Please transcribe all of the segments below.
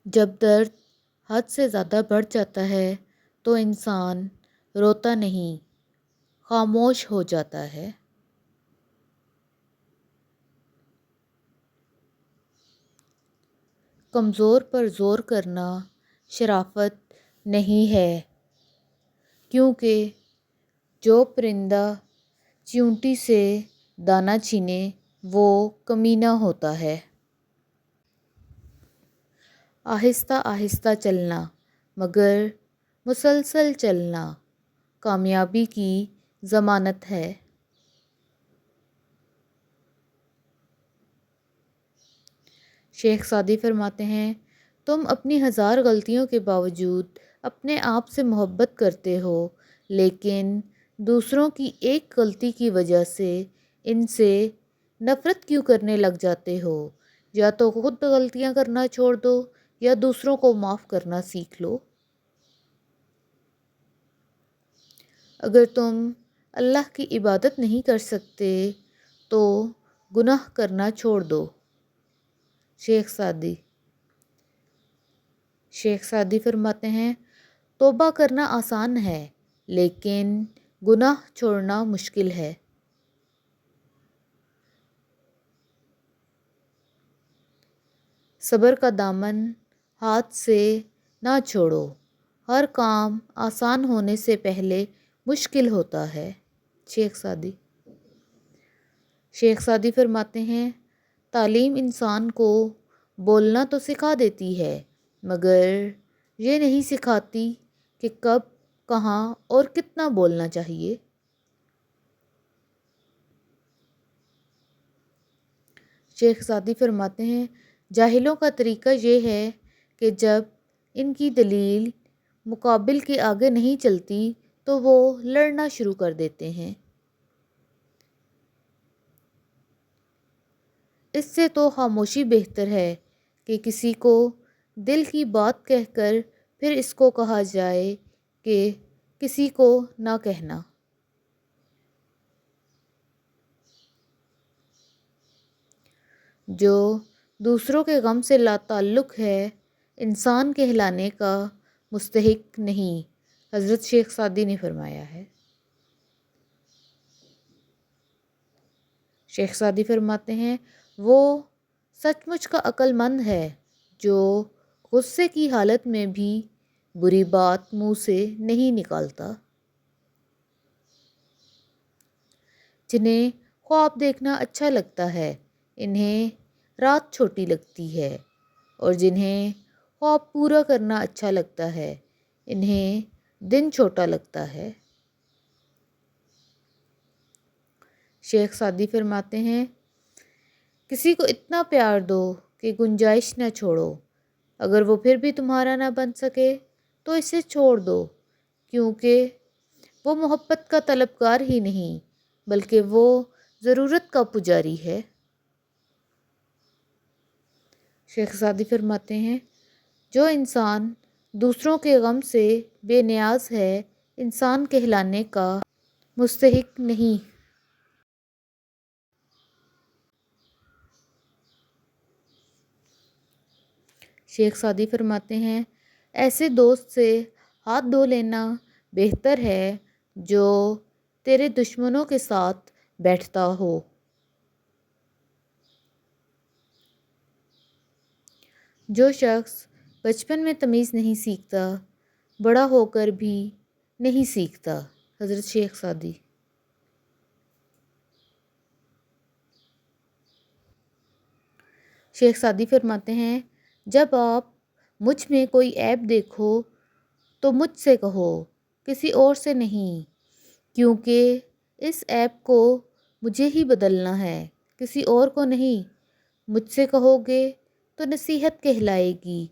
جب درد حد سے زیادہ بڑھ جاتا ہے تو انسان روتا نہیں، خاموش ہو جاتا ہے۔ کمزور پر زور کرنا شرافت نہیں ہے، کیونکہ جو پرندہ چیونٹی سے دانہ چھینے وہ کمینہ ہوتا ہے۔ آہستہ آہستہ چلنا مگر مسلسل چلنا کامیابی کی ضمانت ہے۔ شیخ سعدی فرماتے ہیں، تم اپنی ہزار غلطیوں کے باوجود اپنے آپ سے محبت کرتے ہو، لیکن دوسروں کی ایک غلطی کی وجہ سے ان سے نفرت کیوں کرنے لگ جاتے ہو؟ یا تو خود غلطیاں کرنا چھوڑ دو یا دوسروں کو معاف کرنا سیکھ لو۔ اگر تم اللہ کی عبادت نہیں کر سکتے تو گناہ کرنا چھوڑ دو۔ شیخ سعدی فرماتے ہیں، توبہ کرنا آسان ہے لیکن گناہ چھوڑنا مشکل ہے۔ صبر کا دامن ہاتھ سے نہ چھوڑو، ہر کام آسان ہونے سے پہلے مشکل ہوتا ہے۔ شیخ سعدی فرماتے ہیں، تعلیم انسان کو بولنا تو سکھا دیتی ہے مگر یہ نہیں سکھاتی کہ کب، کہاں اور کتنا بولنا چاہیے۔ شیخ سعدی فرماتے ہیں، جاہلوں کا طریقہ یہ ہے کہ جب ان کی دلیل مقابل کے آگے نہیں چلتی تو وہ لڑنا شروع کر دیتے ہیں۔ اس سے تو خاموشی بہتر ہے کہ کسی کو دل کی بات کہہ کر پھر اس کو کہا جائے کہ کسی کو نہ کہنا۔ جو دوسروں کے غم سے لا تعلق ہے، انسان کہلانے کا مستحق نہیں، حضرت شیخ سعدی نے فرمایا ہے۔ شیخ سعدی فرماتے ہیں، وہ سچ مچ کا عقل مند ہے جو غصے کی حالت میں بھی بری بات منہ سے نہیں نکالتا۔ جنہیں خواب دیکھنا اچھا لگتا ہے انہیں رات چھوٹی لگتی ہے، اور جنہیں خواب پورا کرنا اچھا لگتا ہے انہیں دن چھوٹا لگتا ہے۔ شیخ سعدی فرماتے ہیں، کسی کو اتنا پیار دو کہ گنجائش نہ چھوڑو، اگر وہ پھر بھی تمہارا نہ بن سکے تو اسے چھوڑ دو، کیونکہ وہ محبت کا طلبگار ہی نہیں بلکہ وہ ضرورت کا پجاری ہے۔ شیخ سعدی فرماتے ہیں، جو انسان دوسروں کے غم سے بے نیاز ہے انسان کہلانے کا مستحق نہیں۔ شیخ سعدی فرماتے ہیں، ایسے دوست سے ہاتھ دھو لینا بہتر ہے جو تیرے دشمنوں کے ساتھ بیٹھتا ہو۔ جو شخص بچپن میں تمیز نہیں سیکھتا بڑا ہو کر بھی نہیں سیکھتا، حضرت شیخ سعدی۔ شیخ سعدی فرماتے ہیں، جب آپ مجھ میں کوئی عیب دیکھو تو مجھ سے کہو، کسی اور سے نہیں، کیونکہ اس عیب کو مجھے ہی بدلنا ہے، کسی اور کو نہیں۔ مجھ سے کہو گے تو نصیحت کہلائے گی،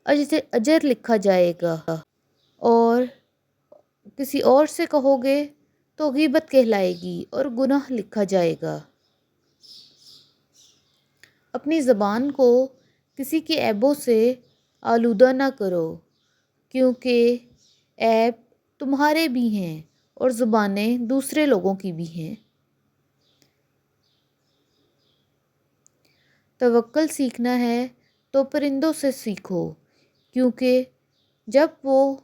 اجر لکھا جائے گا، اور کسی اور سے کہو گے تو غیبت کہلائے گی اور گناہ لکھا جائے گا۔ اپنی زبان کو کسی کے عیبوں سے آلودہ نہ کرو، کیونکہ عیب تمہارے بھی ہیں اور زبانیں دوسرے لوگوں کی بھی ہیں۔ توکل سیکھنا ہے تو پرندوں سے سیکھو، کیونکہ جب وہ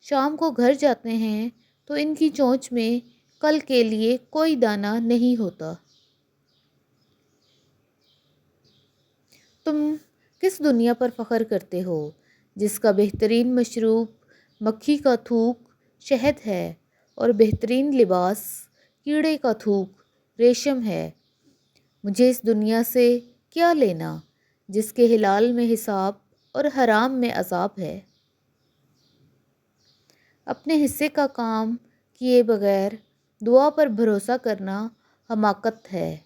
شام کو گھر جاتے ہیں تو ان کی چونچ میں کل کے لیے کوئی دانہ نہیں ہوتا۔ تم کس دنیا پر فخر کرتے ہو جس کا بہترین مشروب مکھی کا تھوک شہد ہے اور بہترین لباس کیڑے کا تھوک ریشم ہے؟ مجھے اس دنیا سے کیا لینا جس کے حلال میں حساب اور حرام میں عذاب ہے؟ اپنے حصے کا کام کیے بغیر دعا پر بھروسہ کرنا حماقت ہے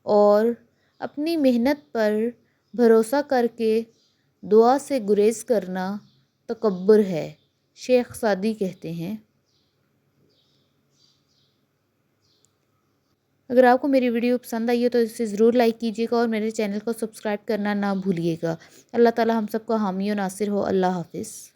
اور اپنی محنت پر بھروسہ کر کے دعا سے گریز کرنا تکبر ہے۔ شیخ سعدی کہتے ہیں۔ اگر آپ کو میری ویڈیو پسند آئی ہے تو اسے ضرور لائک کیجیے گا اور میرے چینل کو سبسکرائب کرنا نہ بھولیے گا۔ اللہ تعالی ہم سب کا حامی و ناصر ہو۔ اللہ حافظ۔